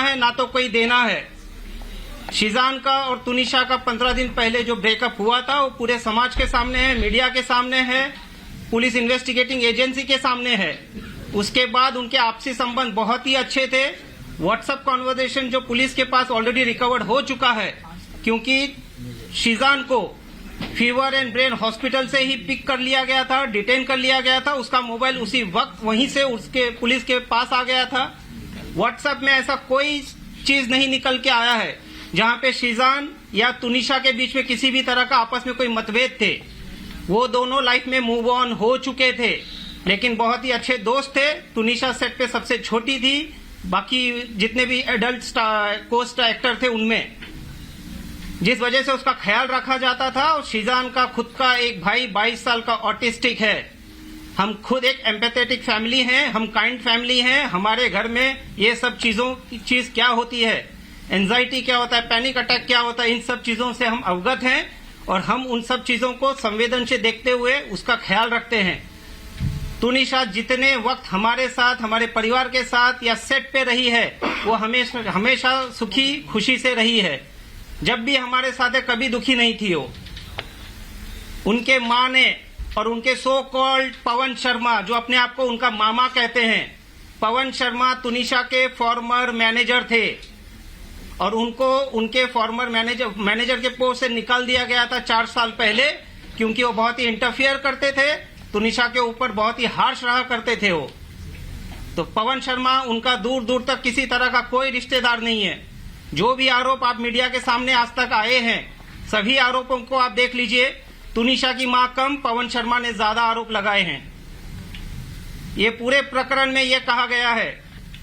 है ना तो कोई देना है। शीजान का और तुनिशा का 15 दिन पहले जो ब्रेकअप हुआ था वो पूरे समाज के सामने है, मीडिया के सामने है, पुलिस इन्वेस्टिगेटिंग एजेंसी के सामने है। उसके बाद उनके आपसी संबंध बहुत ही अच्छे थे। व्हाट्सएप कॉन्वर्सेशन जो पुलिस के पास ऑलरेडी रिकवर्ड हो चुका है, क्योंकि शीजान को फीवर एंड ब्रेन हॉस्पिटल से ही पिक कर लिया गया था, डिटेन कर लिया गया था। उसका मोबाइल उसी वक्त वहीं से उसके पुलिस के पास आ गया था। व्हाट्सएप में ऐसा कोई चीज नहीं निकल के आया है जहां पे शीजान या तुनिशा के बीच में किसी भी तरह का आपस में कोई मतभेद थे। वो दोनों लाइफ में मूव ऑन हो चुके थे, लेकिन बहुत ही अच्छे दोस्त थे। तुनिशा सेट पे सबसे छोटी थी, बाकी जितने भी एडल्ट को स्टार एक्टर थे उनमें, जिस वजह से उसका ख्याल रखा जाता था। और शीजान का खुद का एक भाई 22 साल का ऑटिस्टिक है। हम खुद एक एम्पैथेटिक फैमिली हैं, हम काइंड फैमिली हैं। हमारे घर में ये सब चीज क्या होती है, एंजाइटी क्या होता है, पैनिक अटैक क्या होता है, इन सब चीजों से हम अवगत हैं और हम उन सब चीजों को संवेदन से देखते हुए उसका ख्याल रखते हैं। तुनिशा जितने वक्त हमारे साथ, हमारे परिवार के साथ या सेट पे रही है, वो हमेशा सुखी खुशी से रही है। जब भी हमारे साथ है, कभी दुखी नहीं थी वो। उनके माँ ने और उनके सो कॉल्ड पवन शर्मा, जो अपने आप को उनका मामा कहते हैं, पवन शर्मा तुनिशा के फॉर्मर मैनेजर थे और उनको उनके फॉर्मर मैनेजर के पोस्ट से निकाल दिया गया था 4 साल पहले, क्योंकि वो बहुत ही इंटरफियर करते थे, तुनिशा के ऊपर बहुत ही हार्श रहा करते थे वो। तो पवन शर्मा उनका दूर दूर तक किसी तरह का कोई रिश्तेदार नहीं है। जो भी आरोप आप मीडिया के सामने आज तक आए हैं, सभी आरोपों को आप देख लीजिए। तुनिशा की मां कम, पवन शर्मा ने ज्यादा आरोप लगाए हैं। ये पूरे प्रकरण में ये कहा गया है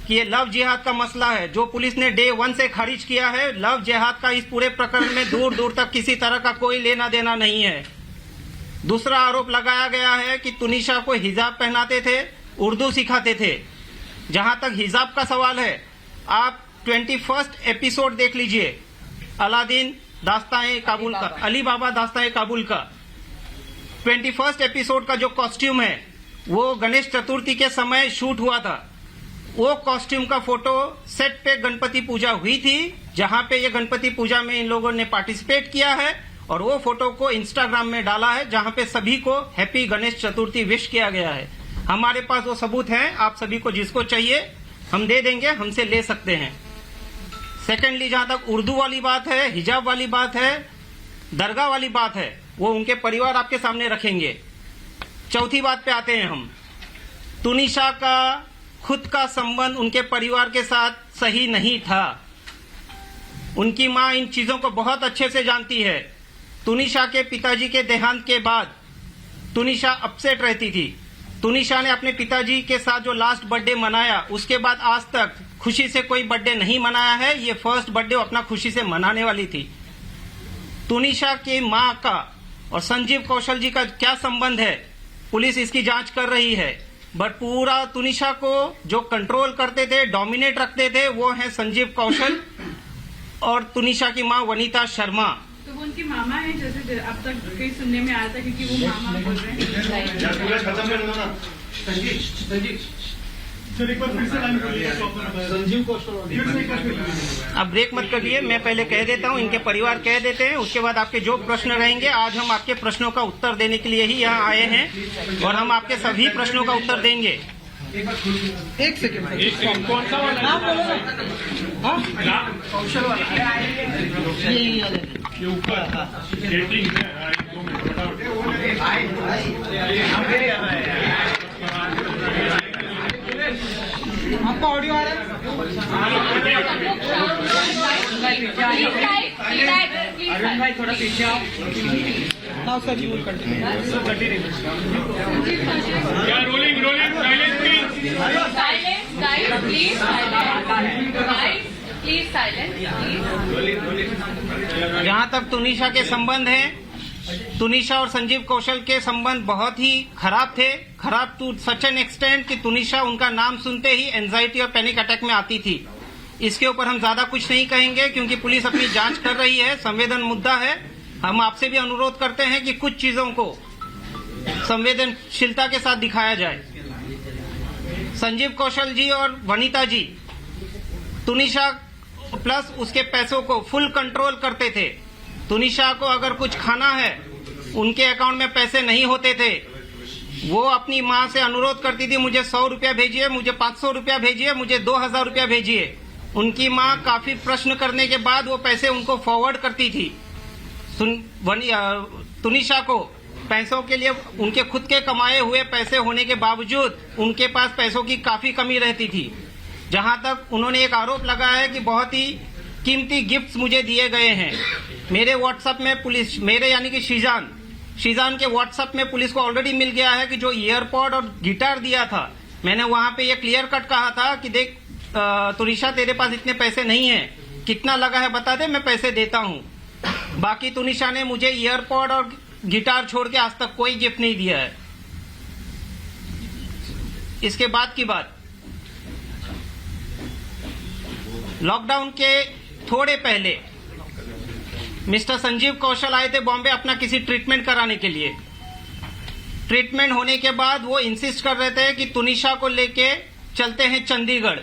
कि ये लव जिहाद का मसला है, जो पुलिस ने डे 1 से खारिज किया है। लव जिहाद का इस पूरे प्रकरण में दूर दूर तक किसी तरह का कोई लेना देना नहीं है। दूसरा आरोप लगाया गया है कि तुनिशा को हिजाब पहनाते थे, उर्दू सिखाते थे। जहां तक हिजाब का सवाल है, आप 21st एपिसोड देख लीजिए, अलादीन दास्तान काबुल का, अली बाबा दास्तान काबुल का 21st एपिसोड का जो कॉस्ट्यूम है, वो गणेश चतुर्थी के समय शूट हुआ था। वो कॉस्ट्यूम का फोटो सेट पे गणपति पूजा हुई थी, जहां पे ये गणपति पूजा में इन लोगों ने पार्टिसिपेट किया है और वो फोटो को इंस्टाग्राम में डाला है, जहां पे सभी को हैप्पी गणेश चतुर्थी विश किया गया है। हमारे पास वो सबूत हैं, आप सभी को जिसको चाहिए हम दे देंगे, हमसे ले सकते हैं। सेकेंडली, जहां तक उर्दू वाली बात है, हिजाब वाली बात है, दरगाह वाली बात है, वो उनके परिवार आपके सामने रखेंगे। चौथी बात पे आते हैं हम। तुनिशा का खुद का संबंध उनके परिवार के साथ सही नहीं था। उनकी मां इन चीजों को बहुत अच्छे से जानती है। तुनिशा के पिताजी के देहांत के बाद तुनिशा अपसेट रहती थी। तुनिशा ने अपने पिताजी के साथ जो लास्ट बर्थडे मनाया, उसके बाद आज तक खुशी से कोई बर्थडे नहीं मनाया है। ये फर्स्ट बर्थडे अपना खुशी से मनाने वाली थी। तुनिशा की मां का और संजीव कौशल जी का क्या संबंध है, पुलिस इसकी जांच कर रही है। बट पूरा तुनिशा को जो कंट्रोल करते थे, डोमिनेट रखते थे, वो है संजीव कौशल और तुनिशा की मां वनीता शर्मा। तो वो उनकी मामा है, जैसे अब तक कहीं सुनने में आया था, क्योंकि वो मामा बोल रहे हैं। संजीव कौशल, अब ब्रेक मत करिए, मैं पहले कह देता हूँ, इनके परिवार कह देते हैं, उसके बाद आपके जो प्रश्न रहेंगे, आज हम आपके प्रश्नों का उत्तर देने के लिए ही यहाँ आए हैं और हम आपके सभी प्रश्नों का उत्तर देंगे। एक सेकंड, कौन सा वाला? कौशल वाला, ये ऊपर आपका ऑडियो आ रहा है? अरुण भाई थोड़ा पीछे आओ। हाँ sir, you continue. Rolling silence please, silence please, silence please. जहाँ तक तुनिशा के संबंध है, तुनिशा और संजीव कौशल के संबंध बहुत ही खराब थे। खराब टू सच एन एक्सटेंट कि तुनिशा उनका नाम सुनते ही एंजाइटी और पैनिक अटैक में आती थी। इसके ऊपर हम ज्यादा कुछ नहीं कहेंगे, क्योंकि पुलिस अपनी जांच कर रही है, संवेदन मुद्दा है। हम आपसे भी अनुरोध करते हैं कि कुछ चीजों को संवेदनशीलता के साथ दिखाया जाए। संजीव कौशल जी और वनीता जी, तुनिशा प्लस उसके पैसों को फुल कंट्रोल करते थे। तुनिशा को अगर कुछ खाना है, उनके अकाउंट में पैसे नहीं होते थे, वो अपनी माँ से अनुरोध करती थी, मुझे 100 रुपया भेजिए, मुझे 500 रुपया भेजिए, मुझे 2000 रुपया भेजिए। उनकी माँ काफी प्रश्न करने के बाद वो पैसे उनको फॉरवर्ड करती थी। तुनिशा को पैसों के लिए उनके खुद के कमाए हुए पैसे होने के बावजूद उनके पास पैसों की काफी कमी रहती थी। जहां तक उन्होंने एक आरोप लगाया है कि बहुत ही कीमती गिफ्ट्स मुझे दिए गए हैं। मेरे व्हाट्सएप में पुलिस, मेरे यानी कि शीजान के व्हाट्सएप में पुलिस को ऑलरेडी मिल गया है कि जो ईयरपॉड और गिटार दिया था, मैंने वहां पे ये क्लियर कट कहा था कि देख तुनिशा, तेरे पास इतने पैसे नहीं है, कितना लगा है बता दे, मैं पैसे देता हूं। बाकी तुनिशा ने मुझे ईयरपॉड और गिटार छोड़ के आज तक कोई गिफ्ट नहीं दिया है। इसके बाद की बात, लॉकडाउन के थोड़े पहले मिस्टर संजीव कौशल आए थे बॉम्बे अपना किसी ट्रीटमेंट कराने के लिए। ट्रीटमेंट होने के बाद वो इंसिस्ट कर रहे थे कि तुनिशा को लेके चलते हैं चंडीगढ़।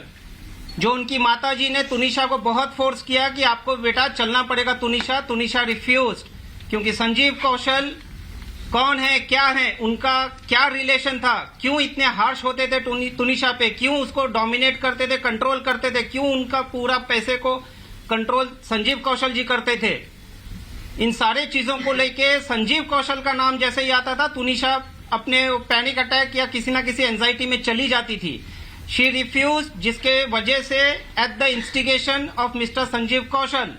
जो उनकी माताजी ने तुनिशा को बहुत फोर्स किया कि आपको बेटा चलना पड़ेगा तुनिशा। तुनिशा रिफ्यूज्ड, क्योंकि संजीव कौशल कौन है, क्या है, उनका क्या रिलेशन था, क्यों इतने हार्श होते थे तुनिशा पे, क्यों उसको डोमिनेट करते थे, कंट्रोल करते थे, क्यों उनका पूरा पैसे को कंट्रोल संजीव कौशल जी करते थे। इन सारे चीजों को लेके संजीव कौशल का नाम जैसे ही आता था, तुनिशा अपने पैनिक अटैक या किसी न किसी एंजाइटी में चली जाती थी। शी रिफ्यूज, जिसके वजह से at the instigation of mister Sanjeev Kaushal,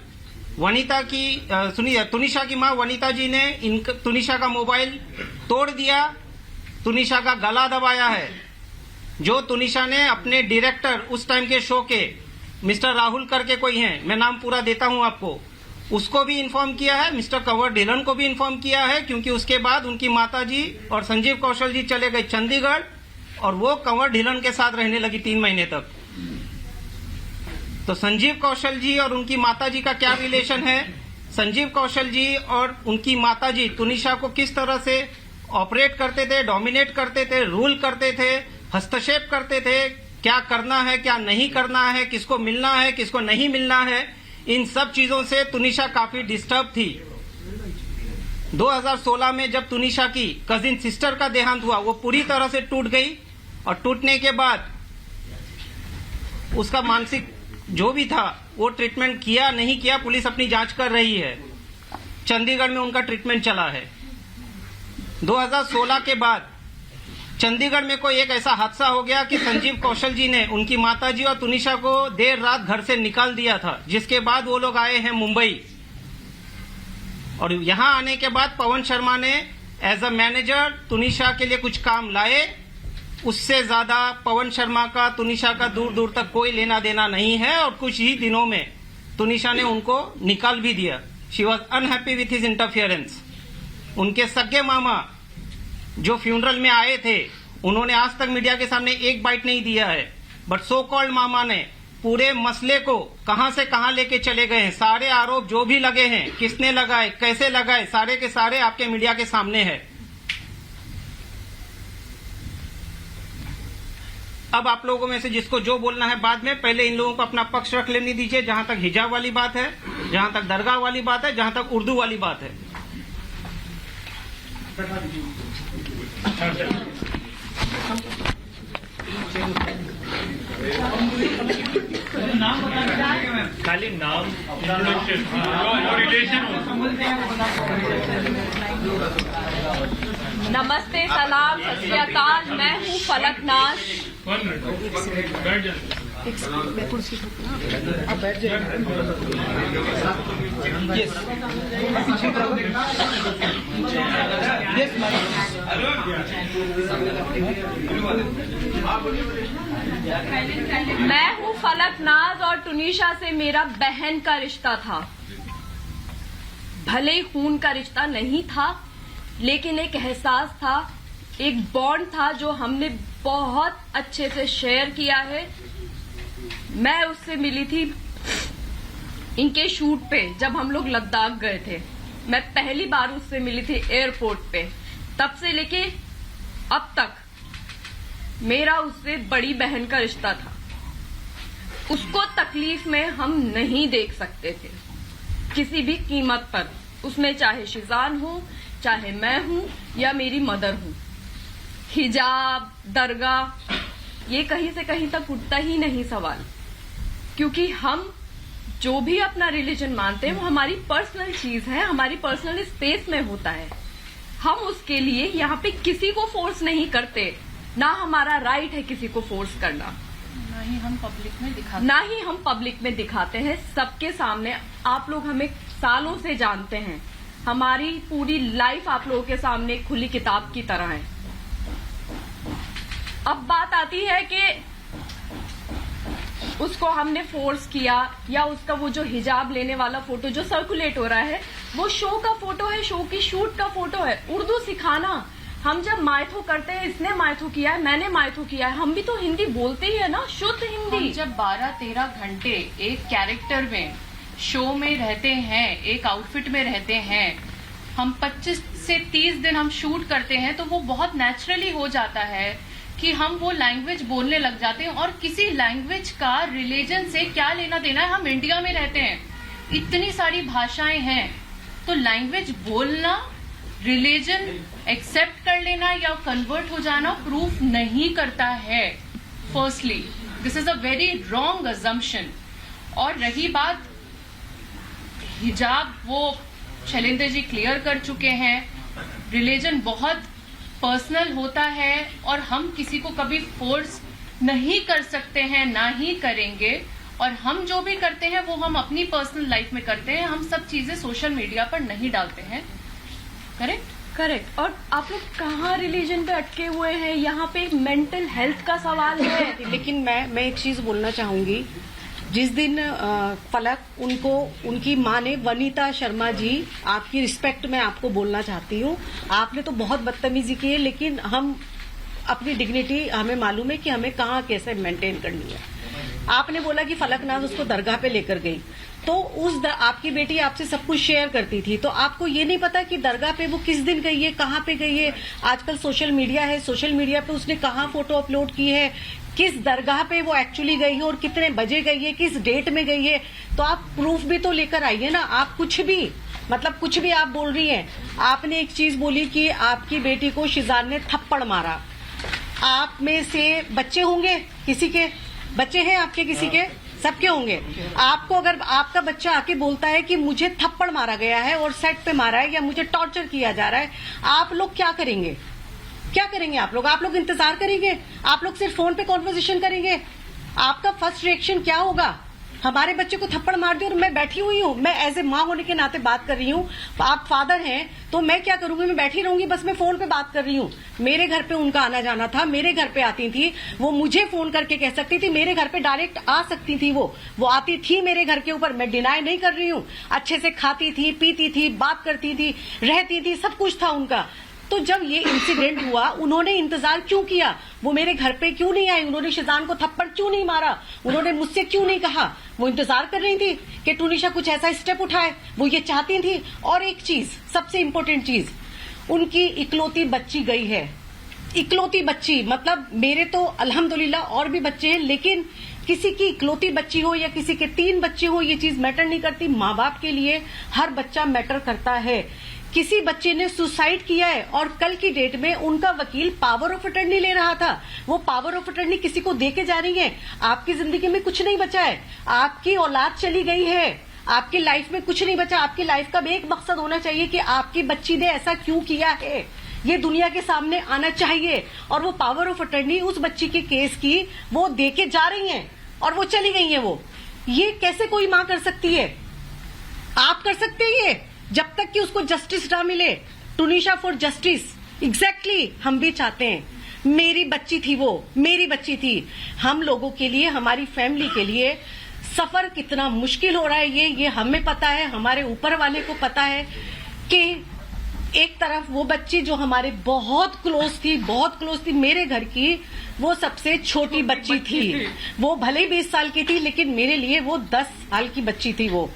Vanita की सुनिए, तुनिशा की मां वनिता जी ने तुनिशा का मोबाइल तोड़ दिया, तुनिशा का गला दबाया है। जो तुनिशा ने अपने डायरेक्टर उस टाइम के शो के मिस्टर राहुल करके कोई हैं, मैं नाम पूरा देता हूं आपको, उसको भी इन्फॉर्म किया है, मिस्टर कंवर ढिलन को भी इन्फॉर्म किया है, क्योंकि उसके बाद उनकी माताजी और संजीव कौशल जी चले गए चंडीगढ़ और वो कंवर ढिलन के साथ रहने लगी 3 महीने तक। तो संजीव कौशल जी और उनकी माताजी का क्या रिलेशन है, संजीव कौशल जी और उनकी माताजी तुनिशा को किस तरह से ऑपरेट करते थे, डोमिनेट करते थे, रूल करते थे, हस्तक्षेप करते थे, क्या करना है, क्या नहीं करना है, किसको मिलना है, किसको नहीं मिलना है, इन सब चीजों से तुनिशा काफी डिस्टर्ब थी। 2016 में जब तुनिशा की कजिन सिस्टर का देहांत हुआ, वो पूरी तरह से टूट गई और टूटने के बाद उसका मानसिक जो भी था वो ट्रीटमेंट किया नहीं किया, पुलिस अपनी जांच कर रही है। चंडीगढ़ में उनका ट्रीटमेंट चला है। 2016 के बाद चंडीगढ़ में कोई एक ऐसा हादसा हो गया कि संजीव कौशल जी ने उनकी माताजी और तुनिशा को देर रात घर से निकाल दिया था, जिसके बाद वो लोग आए हैं मुंबई। और यहां आने के बाद पवन शर्मा ने एज अ मैनेजर तुनिशा के लिए कुछ काम लाए। उससे ज्यादा पवन शर्मा का तुनिशा का दूर दूर तक कोई लेना देना नहीं है, और कुछ ही दिनों में तुनिशा ने उनको निकाल भी दिया। She was unhappy with his interference. उनके सगे मामा जो फ्यूनरल में आए थे, उन्होंने आज तक मीडिया के सामने एक बाइट नहीं दिया है, बट सो कॉल्ड मामा ने पूरे मसले को कहां से कहां लेके चले गए हैं। सारे आरोप जो भी लगे हैं, किसने लगाए, कैसे लगाए, सारे के सारे आपके मीडिया के सामने है। अब आप लोगों में से जिसको जो बोलना है बाद में, पहले इन लोगों को अपना पक्ष रख लेने दीजिए। जहां तक हिजाब वाली बात है, जहां तक दरगाह वाली बात है, जहां तक उर्दू वाली बात है। खाली नाम रिलेशन। नमस्ते, सलाम, सत श्री अकाल। मैं हूँ फलक नाज। मैं हूँ फलक नाज और तुनिशा से मेरा बहन का रिश्ता था। भले ही खून का रिश्ता नहीं था, लेकिन एक एहसास था, एक बॉन्ड था जो हमने बहुत अच्छे से शेयर किया है। मैं उससे मिली थी इनके शूट पे, जब हम लोग लद्दाख गए थे। मैं पहली बार उससे मिली थी एयरपोर्ट पे। तब से लेके अब तक मेरा उससे बड़ी बहन का रिश्ता था। उसको तकलीफ में हम नहीं देख सकते थे किसी भी कीमत पर, उसमें चाहे शिजान हो, चाहे मैं हूं या मेरी मदर हूं। हिजाब, दरगाह, ये कहीं से कहीं तक उठता ही नहीं सवाल, क्योंकि हम जो भी अपना रिलीजन मानते हैं वो हमारी पर्सनल चीज है, हमारी पर्सनल स्पेस में होता है। हम उसके लिए यहाँ पे किसी को फोर्स नहीं करते, ना हमारा राइट है किसी को फोर्स करना, ना ही हम पब्लिक में दिखाते हैं सबके सामने। आप लोग हमें सालों से जानते हैं, हमारी पूरी लाइफ आप लोगों के सामने खुली किताब की तरह है। अब बात आती है कि उसको हमने फोर्स किया या उसका वो जो हिजाब लेने वाला फोटो जो सर्कुलेट हो रहा है वो शो का फोटो है, शो की शूट का फोटो है। उर्दू सिखाना, हम जब मायथो करते हैं, इसने मायथो किया है, मैंने मायथो किया है, हम भी तो हिंदी बोलते ही है ना, शुद्ध हिंदी। हम जब 12-13 घंटे एक कैरेक्टर में शो में रहते हैं, एक आउटफिट में रहते हैं, हम 25 से 30 दिन हम शूट करते हैं, तो वो बहुत नेचुरली हो जाता है कि हम वो लैंग्वेज बोलने लग जाते हैं। और किसी लैंग्वेज का रिलीजन से क्या लेना देना है, हम इंडिया में रहते हैं, इतनी सारी भाषाएं हैं, तो लैंग्वेज बोलना, रिलीजन एक्सेप्ट कर लेना या कन्वर्ट हो जाना प्रूफ नहीं करता है। Firstly this is a very wrong assumption. और रही बात हिजाब, वो शैलेंद्र जी क्लियर कर चुके हैं, रिलीजन बहुत पर्सनल होता है और हम किसी को कभी फोर्स नहीं कर सकते हैं, ना ही करेंगे। और हम जो भी करते हैं वो हम अपनी पर्सनल लाइफ में करते हैं, हम सब चीजें सोशल मीडिया पर नहीं डालते हैं। करेक्ट। और आप लोग कहाँ रिलीजन पे अटके हुए हैं, यहाँ पे मेंटल हेल्थ का सवाल है। लेकिन मैं एक चीज बोलना चाहूंगी, जिस दिन फलक उनको उनकी माँ ने, वनीता शर्मा जी, आपकी रिस्पेक्ट में आपको बोलना चाहती हूँ, आपने तो बहुत बदतमीजी की है, लेकिन हम अपनी डिग्निटी हमें मालूम है कि हमें कहाँ कैसे मेंटेन करनी है। आपने बोला कि फलकनाज उसको दरगाह पे लेकर गई, तो आपकी बेटी आपसे सब कुछ शेयर करती थी, तो आपको ये नहीं पता कि दरगाह पे वो किस दिन गई है, कहाँ पे गई है। आजकल सोशल मीडिया है, सोशल मीडिया पे उसने कहाँ फोटो अपलोड की है, किस दरगाह पे वो एक्चुअली गई है और कितने बजे गई है, किस डेट में गई है, तो आप प्रूफ भी तो लेकर आइए ना। आप कुछ भी आप बोल रही हैं। आपने एक चीज बोली कि आपकी बेटी को शिजान ने थप्पड़ मारा। आप में से बच्चे होंगे, किसी के बच्चे हैं आपके, किसी के, सबके होंगे। आपको अगर आपका बच्चा आके बोलता है कि मुझे थप्पड़ मारा गया है और सेट पे मारा है या मुझे टॉर्चर किया जा रहा है, आप लोग क्या करेंगे? आप लोग इंतजार करेंगे? आप लोग सिर्फ फोन पे कॉन्वर्सेशन करेंगे? आपका फर्स्ट रिएक्शन क्या होगा? हमारे बच्चे को थप्पड़ मार दिया और मैं बैठी हुई हूँ, मैं एज ए माँ होने के नाते बात कर रही हूँ, आप फादर हैं, तो मैं क्या करूंगी? मैं बैठी रहूंगी, बस मैं फोन पे बात कर रही हूँ। मेरे घर पे उनका आना जाना था, मेरे घर पे आती थी, वो मुझे फोन करके कह सकती थी, मेरे घर पे डायरेक्ट आ सकती थी, वो आती थी मेरे घर के ऊपर, मैं डिनाई नहीं कर रही हूँ। अच्छे से खाती थी, पीती थी, बात करती थी, रहती थी, सब कुछ था उनका। तो जब ये इंसिडेंट हुआ, उन्होंने इंतजार क्यों किया? वो मेरे घर पे क्यों नहीं आई? उन्होंने शिजान को थप्पड़ क्यों नहीं मारा? उन्होंने मुझसे क्यों नहीं कहा? वो इंतजार कर रही थी कि टूनिशा कुछ ऐसा स्टेप उठाए, वो ये चाहती थी। और एक चीज, सबसे इम्पोर्टेंट चीज, उनकी इकलौती बच्ची गई है। इकलौती बच्ची, मतलब मेरे तो अल्हम्दुलिल्लाह और भी बच्चे हैं, लेकिन किसी की इकलौती बच्ची हो या किसी के 3 बच्चे हो, ये चीज मैटर नहीं करती। माँ बाप के लिए हर बच्चा मैटर करता है। किसी बच्चे ने सुसाइड किया है और कल की डेट में उनका वकील पावर ऑफ अटर्नी ले रहा था, वो पावर ऑफ अटर्नी किसी को दे के जा रही है। आपकी जिंदगी में कुछ नहीं बचा है, आपकी औलाद चली गई है, आपकी लाइफ में कुछ नहीं बचा। आपकी लाइफ का भी एक मकसद होना चाहिए कि आपकी बच्ची ने ऐसा क्यों किया है, ये दुनिया के सामने आना चाहिए। और वो पावर ऑफ अटर्नी उस बच्ची के केस की वो दे के जा रही हैं और वो चली गई हैं। वो ये कैसे कोई मां कर सकती है? आप कर सकते हैं ये, जब तक कि उसको जस्टिस ना मिले। टूनिशा फॉर जस्टिस, एग्जैक्टली हम भी चाहते हैं। मेरी बच्ची थी, वो मेरी बच्ची थी। हम लोगों के लिए, हमारी फैमिली के लिए सफर कितना मुश्किल हो रहा है ये हमें पता है, हमारे ऊपर वाले को पता है कि एक तरफ वो बच्ची जो हमारे बहुत क्लोज थी मेरे घर की, वो सबसे छोटी बच्ची थी। वो भले ही 20 साल की थी, लेकिन मेरे लिए वो 10 साल की बच्ची थी। वो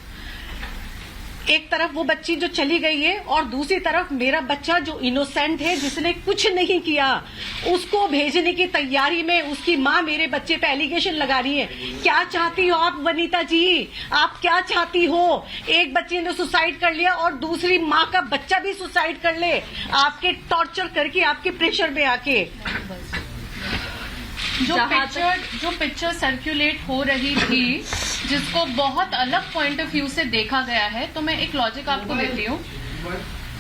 एक तरफ वो बच्ची जो चली गई है और दूसरी तरफ मेरा बच्चा जो इनोसेंट है, जिसने कुछ नहीं किया, उसको भेजने की तैयारी में उसकी माँ मेरे बच्चे पे एलिगेशन लगा रही है। क्या चाहती हो आप वनीता जी? आप क्या चाहती हो? एक बच्चे ने सुसाइड कर लिया और दूसरी माँ का बच्चा भी सुसाइड कर ले, आपके टॉर्चर करके, आपके प्रेशर में आके। जो पिक्चर सर्कुलेट हो रही थी, जिसको बहुत अलग पॉइंट ऑफ व्यू से देखा गया है, तो मैं एक लॉजिक आपको देती हूँ।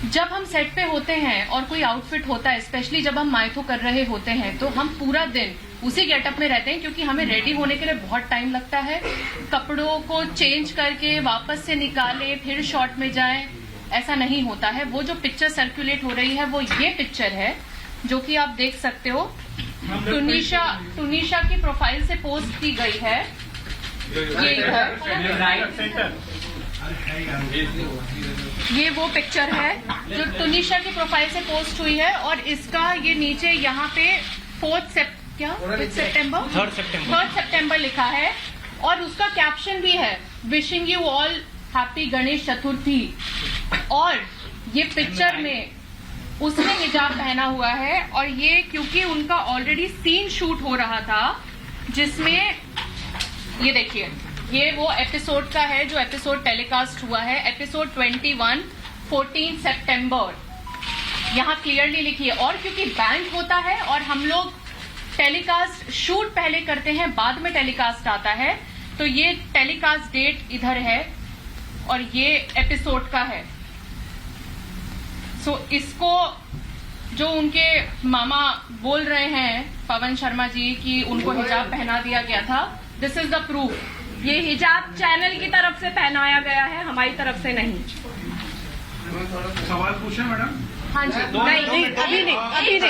जब हम सेट पे होते हैं और कोई आउटफिट होता है, स्पेशली जब हम माइथो कर रहे होते हैं, तो हम पूरा दिन उसी गेटअप में रहते हैं, क्योंकि हमें रेडी होने के लिए बहुत टाइम लगता है। कपड़ों को चेंज करके वापस से निकाले फिर शॉट में जाए, ऐसा नहीं होता है। वो जो पिक्चर सर्कुलेट हो रही है वो ये पिक्चर है, जो कि आप देख सकते हो। टुनिशा की प्रोफाइल से पोस्ट की गई है। ये वो पिक्चर है जो टुनिशा की प्रोफाइल से पोस्ट हुई है, और इसका ये नीचे यहाँ पे 3 सितंबर लिखा है, और उसका कैप्शन भी है, wishing you all happy Ganesh Chaturthi. और ये पिक्चर में उसने हिजाब पहना हुआ है, और ये क्योंकि उनका ऑलरेडी सीन शूट हो रहा था, जिसमें ये देखिए, ये वो एपिसोड का है जो एपिसोड टेलीकास्ट हुआ है, एपिसोड 21 14 सितंबर, यहाँ क्लियरली लिखी है। और क्योंकि बैंक होता है और हम लोग टेलीकास्ट शूट पहले करते हैं, बाद में टेलीकास्ट आता है, तो ये टेलीकास्ट डेट इधर है और ये एपिसोड का है। सो इसको जो उनके मामा बोल रहे हैं पवन शर्मा जी कि उनको हिजाब पहना दिया गया था, दिस इज द प्रूफ। ये हिजाब चैनल की तरफ से पहनाया गया है, हमारी तरफ से नहीं। सवाल पूछे मैडम? हाँ जी, नहीं, अभी नहीं, प्लीज।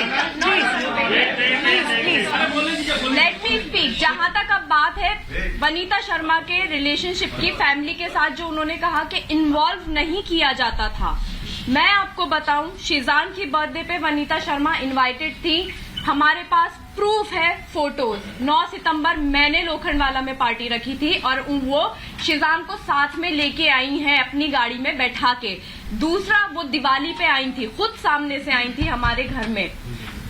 Let me speak. जहां तक अब बात है वनीता शर्मा के रिलेशनशिप की, फैमिली के साथ जो उन्होंने कहा कि इन्वॉल्व नहीं किया जाता था, मैं आपको बताऊं, शीजान की बर्थडे पे वनीता शर्मा इनवाइटेड थी। हमारे पास प्रूफ है, फोटोज। 9 सितंबर मैंने लोखंडवाला में पार्टी रखी थी और वो शीजान को साथ में लेके आई हैं अपनी गाड़ी में बैठा के। दूसरा, वो दिवाली पे आई थी, खुद सामने से आई थी हमारे घर में।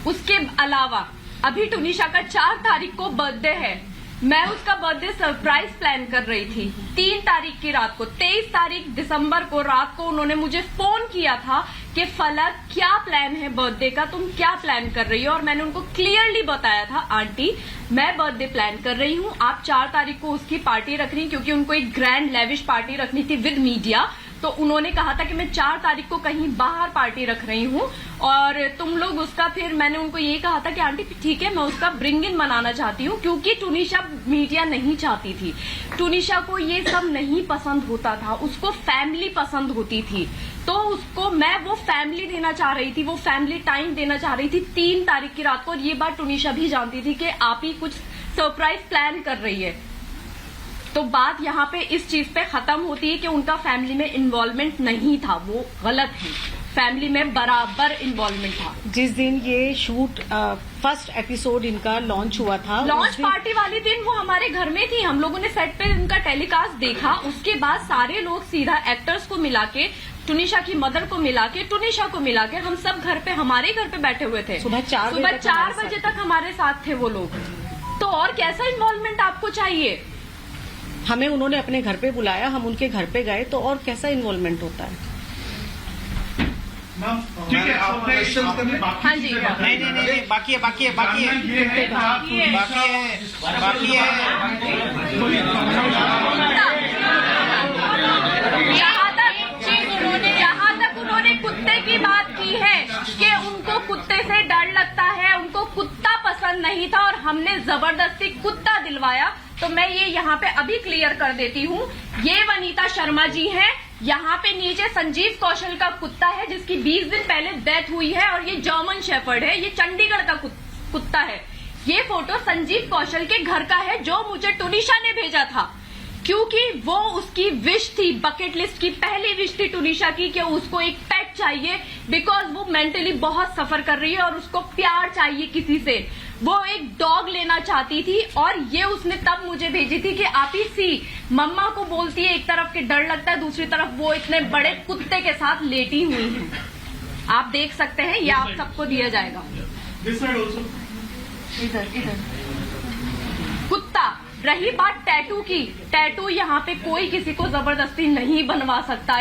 उसके अलावा अभी टुनिशा का 4 तारीख को बर्थडे है, मैं उसका बर्थडे सरप्राइज प्लान कर रही थी 3 तारीख की रात को। 23 तारीख दिसंबर को रात को उन्होंने मुझे फोन किया था कि फलक क्या प्लान है बर्थडे का, तुम क्या प्लान कर रही हो? और मैंने उनको क्लियरली बताया था, आंटी मैं बर्थडे प्लान कर रही हूँ, आप 4 तारीख को उसकी पार्टी रख रही, क्योंकि उनको एक ग्रैंड लेविश पार्टी रखनी थी विद मीडिया। तो उन्होंने कहा था कि मैं 4 तारीख को कहीं बाहर पार्टी रख रही हूँ और तुम लोग उसका, फिर मैंने उनको ये कहा था कि आंटी ठीक है, मैं उसका ब्रिंग इन मनाना चाहती हूँ, क्योंकि टुनिशा मीडिया नहीं चाहती थी। टुनिशा को ये सब नहीं पसंद होता था, उसको फैमिली पसंद होती थी, तो उसको मैं वो फैमिली देना चाह रही थी, वो फैमिली टाइम देना चाह रही थी 3 तारीख की रात को। और ये बात टुनिशा भी जानती थी कि आप ही कुछ सरप्राइज प्लान कर रही है। तो बात यहाँ पे इस चीज पे खत्म होती है कि उनका फैमिली में इन्वॉल्वमेंट नहीं था, वो गलत है, फैमिली में बराबर इन्वॉल्वमेंट था। जिस दिन ये शूट फर्स्ट एपिसोड इनका लॉन्च हुआ था, लॉन्च पार्टी वाले दिन वो हमारे घर में थी, हम लोगों ने सेट पे उनका टेलीकास्ट देखा। उसके बाद सारे लोग सीधा एक्टर्स को मिला के, टुनिशा की मदर को मिला के, टुनिशा को मिला के, हम सब घर पे, हमारे घर पे बैठे हुए थे। सुबह 4 बजे तक हमारे साथ थे वो लोग। तो और कैसा इन्वॉल्वमेंट आपको चाहिए? हमें उन्होंने अपने घर पे बुलाया, हम उनके घर पे गए, तो और कैसा इन्वॉल्वमेंट होता है? ठीक है, आपने हाँ जी, नहीं, बाकी है। जहाँ तक उन्होंने कुत्ते की बात की है कि उनको कुत्ते से डर लगता है, उनको कुत्ता पसंद नहीं था और हमने जबरदस्ती कुत्ता दिलवाया, तो मैं ये यहाँ पे अभी क्लियर कर देती हूँ। ये वनीता शर्मा जी हैं, यहाँ पे नीचे संजीव कौशल का कुत्ता है जिसकी 20 दिन पहले डेथ हुई है, और ये जर्मन शेफर्ड है, ये चंडीगढ़ का कुत्ता है। ये फोटो संजीव कौशल के घर का है जो मुझे टुनिशा ने भेजा था, क्योंकि वो उसकी विश थी, बकेट लिस्ट की पहली विश थी टुनिशा की कि उसको एक पेट चाहिए, बिकॉज वो मेंटली बहुत सफर कर रही है और उसको प्यार चाहिए किसी से। वो एक डॉग लेना चाहती थी और ये उसने तब मुझे भेजी थी कि आप ही सी मम्मा को बोलती है एक तरफ के डर लगता है, दूसरी तरफ वो इतने बड़े कुत्ते के साथ लेटी हुई है। आप देख सकते हैं, ये आप सबको दिया जाएगा। इधर कुत्ता। रही बात टैटू की, टैटू यहाँ पे कोई किसी को जबरदस्ती नहीं बनवा सकता।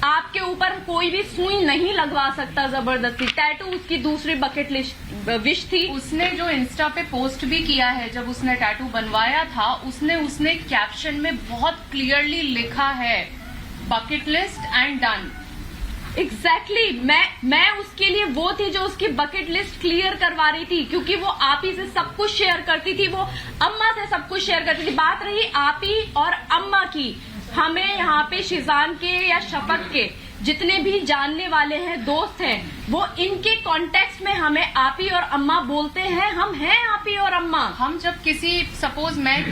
आपके ऊपर कोई भी सुई नहीं लगवा सकता जबरदस्ती। टैटू उसकी दूसरी बकेट लिस्ट विश थी। उसने जो इंस्टा पे पोस्ट भी किया है, जब उसने टैटू बनवाया था, उसने कैप्शन में बहुत क्लियरली लिखा है bucket list and done. Exactly मैं उसके लिए वो थी जो उसकी बकेट लिस्ट क्लियर करवा रही थी, क्योंकि वो आप ही से सब कुछ शेयर करती थी, वो अम्मा से सब कुछ शेयर करती थी। बात रही आप ही और अम्मा की, हमें यहाँ पे शिजान के या शफक के जितने भी जानने वाले हैं, दोस्त हैं, वो इनके कॉन्टेक्स्ट में हमें आपी और अम्मा बोलते हैं। हम हैं आपी और अम्मा। हम जब सपोज मैं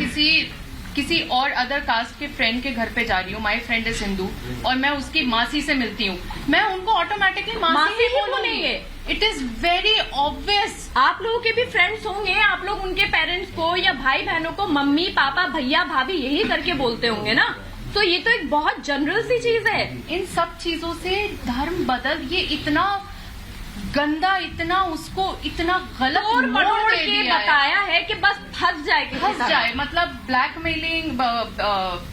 किसी और अदर कास्ट के फ्रेंड के घर पे जा रही हूँ, माई फ्रेंड इज हिंदू, और मैं उसकी मासी से मिलती हूँ, मैं उनको ऑटोमेटिकली मासी ही बोलेंगे। It is very obvious. आप लोगों के भी फ्रेंड्स होंगे, आप लोग उनके पेरेंट्स को या भाई बहनों को मम्मी पापा भैया भाभी यही करके बोलते होंगे ना। तो ये तो एक बहुत जनरल सी चीज है। इन सब चीजों से धर्म बदल, ये इतना गंदा, इतना उसको इतना गलत और मोड़ मरोड़ दे के दिया है। बताया है कि बस फंस जाए किसी फंस तरह। जाए, मतलब ब्लैकमेलिंग,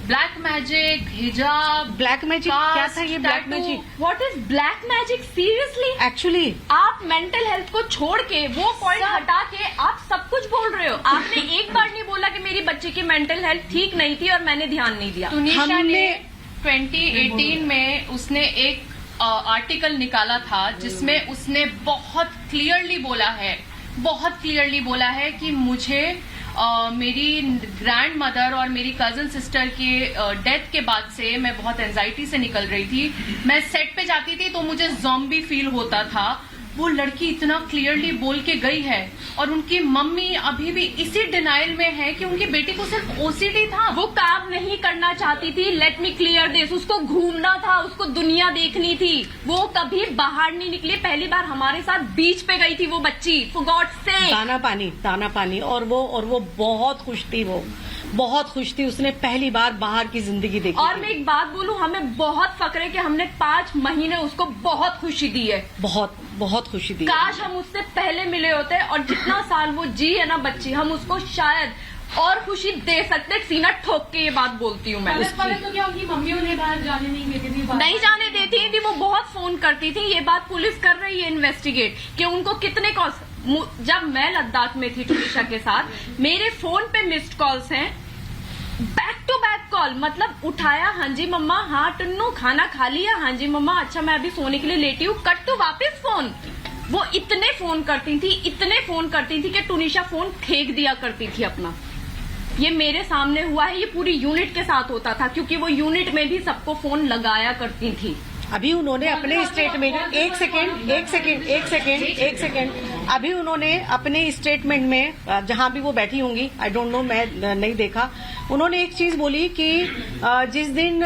ब्लैक मैजिक, हिजाब, ब्लैक मैजिक क्या था ये? Black magic what is black magic? Seriously actually आप मेंटल हेल्थ को छोड़ के, वो पॉइंट हटा के आप सब कुछ बोल रहे हो। आपने एक बार नहीं बोला कि मेरी बच्ची की मेंटल हेल्थ ठीक नहीं थी और मैंने ध्यान नहीं दिया। तुनिशा ने हमने 2018 में उसने एक आर्टिकल निकाला था जिसमें उसने बहुत क्लियरली बोला है कि मुझे मेरी ग्रैंड मदर और मेरी कजन सिस्टर के डेथ के बाद से मैं बहुत एंजाइटी से निकल रही थी। मैं सेट पे जाती थी तो मुझे ज़ॉम्बी फील होता था। वो लड़की इतना क्लियरली बोल के गई है, और उनकी मम्मी अभी भी इसी डिनाइल में है कि उनकी बेटी को सिर्फ ओसीडी था। वो काम नहीं करना चाहती थी। Let me clear this. उसको घूमना था, उसको दुनिया देखनी थी। वो कभी बाहर नहीं निकली। पहली बार हमारे साथ बीच पे गई थी वो बच्ची, फॉर गॉड सेक। दाना पानी और वो बहुत खुश थी, वो बहुत खुश थी। उसने पहली बार बाहर की जिंदगी देखी। और मैं एक बात बोलूं, हमें बहुत फक्र है कि हमने 5 महीने उसको बहुत खुशी दी है। बहुत खुशी दी। काश हम उससे पहले मिले होते, और जितना साल वो जी है ना बच्ची, हम उसको शायद और खुशी दे सकते। सीना ठोक के ये बात बोलती हूँ मैं। तो क्या उनकी मम्मी उन्हें बाहर जाने नहीं देती थी? नहीं जाने देती थी, वो बहुत फोन करती थी। ये बात पुलिस कर रही है इन्वेस्टिगेट कि उनको कितने कॉल्स। जब मैं लद्दाख में थी तुनिशा के साथ, मेरे फोन पे मिस्ड कॉल्स हैं, बैक टू बैक कॉल। मतलब उठाया, हाँ जी मम्मा, हाँ टुन्नू खाना खा लिया, हाँ जी मम्मा, अच्छा मैं अभी सोने के लिए लेटी हूँ, कट तो वापस फोन। वो इतने फोन करती थी कि तुनिशा फोन फेंक दिया करती थी अपना। ये मेरे सामने हुआ है, ये पूरी यूनिट के साथ होता था, क्योंकि वो यूनिट में भी सबको फोन लगाया करती थी। अभी उन्होंने अपने स्टेटमेंट एक सेकेंड अभी उन्होंने अपने स्टेटमेंट में, जहां भी वो बैठी होंगी, आई डोंट नो, मैं नहीं देखा, उन्होंने एक चीज बोली कि जिस दिन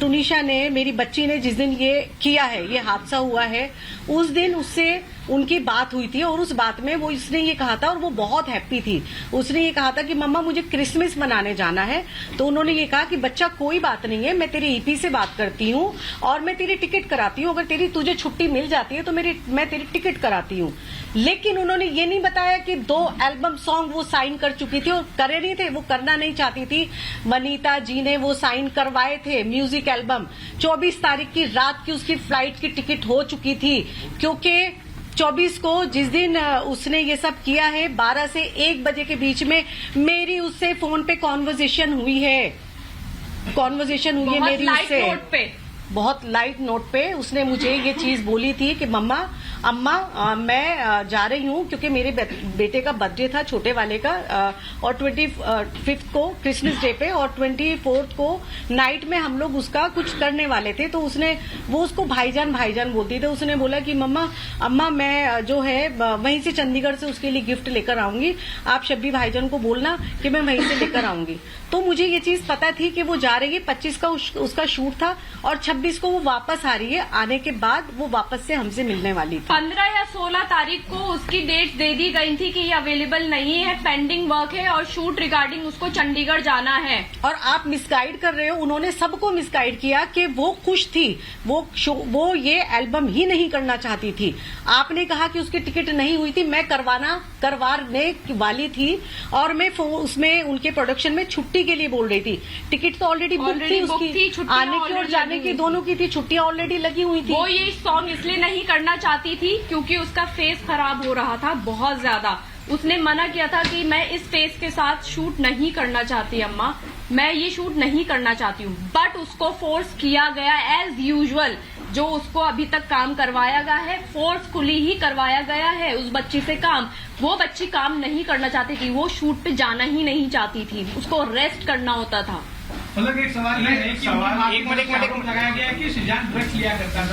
तुनिशा ने, मेरी बच्ची ने जिस दिन ये किया है, ये हादसा हुआ है, उस दिन उससे उनकी बात हुई थी, और उस बात में वो इसने ये कहा था, और वो बहुत हैप्पी थी। उसने ये कहा था कि मम्मा मुझे क्रिसमस मनाने जाना है। तो उन्होंने ये कहा कि बच्चा कोई बात नहीं है, मैं तेरी ईपी से बात करती हूँ और मैं तेरी टिकट कराती हूँ। अगर तुझे छुट्टी मिल जाती है तो मैं तेरी टिकट कराती हूँ। लेकिन उन्होंने ये नहीं बताया कि 2 एल्बम सॉन्ग वो साइन कर चुकी थी और करे नहीं थे, वो करना नहीं चाहती थी। वनीता जी ने वो साइन करवाए थे म्यूजिक एल्बम। 24 तारीख की रात की उसकी फ्लाइट की टिकट हो चुकी थी, क्योंकि 24 को जिस दिन उसने ये सब किया है, 12 से 1 बजे के बीच में मेरी उससे फोन पे कॉन्वर्जेशन हुई है मेरी उससे। बहुत लाइट नोट पे उसने मुझे ये चीज बोली थी कि अम्मा मैं जा रही हूँ, क्योंकि मेरे बेटे का बर्थडे था, छोटे वाले का, और 25 को क्रिसमस डे पे, और 24 को नाइट में हम लोग उसका कुछ करने वाले थे। तो वो उसको भाईजान बोलती थी। उसने बोला कि अम्मा मैं जो है वहीं से चंडीगढ़ से उसके लिए गिफ्ट लेकर आऊंगी, आप शब्बी भाईजान को बोलना कि मैं वहीं से लेकर आऊंगी। तो मुझे ये चीज पता थी कि वो जा रही है। 25 का उसका शूट था, और 26 को वो वापस आ रही है, आने के बाद वो वापस से हमसे मिलने वाली थी। 15 या 16 तारीख को उसकी डेट दे दी गई थी कि ये अवेलेबल नहीं है, पेंडिंग वर्क है और शूट रिगार्डिंग उसको चंडीगढ़ जाना है। और आप मिसगाइड कर रहे हो, उन्होंने सबको मिसगाइड किया कि वो खुश थी, वो ये एल्बम ही नहीं करना चाहती थी। आपने कहा कि उसकी टिकट नहीं हुई थी, मैं करवाने वाली थी और मैं उसमें उनके प्रोडक्शन में छुट्टी के लिए बोल रही थी। टिकट तो ऑलरेडी बुक थी उसकी, आने की और जाने की दोनों की थी, छुट्टियां ऑलरेडी लगी हुई थी। वो ये सॉन्ग इसलिए नहीं करना चाहती थी क्योंकि उसका फेस खराब हो रहा था बहुत ज्यादा। उसने मना किया था कि मैं इस फेस के साथ शूट नहीं करना चाहती अम्मा, मैं ये शूट नहीं करना चाहती हूँ। बट उसको फोर्स किया गया एज यूजुअल, जो उसको अभी तक काम करवाया गया है फोर्सफुली ही करवाया गया है उस बच्ची से काम। वो बच्ची काम नहीं करना चाहती थी, वो शूट पे जाना ही नहीं चाहती थी, उसको रेस्ट करना होता था। मतलब एक सवाल ये है कि एक मिनट लगाया गया है कि सृजान ड्रग्स लिया करता था।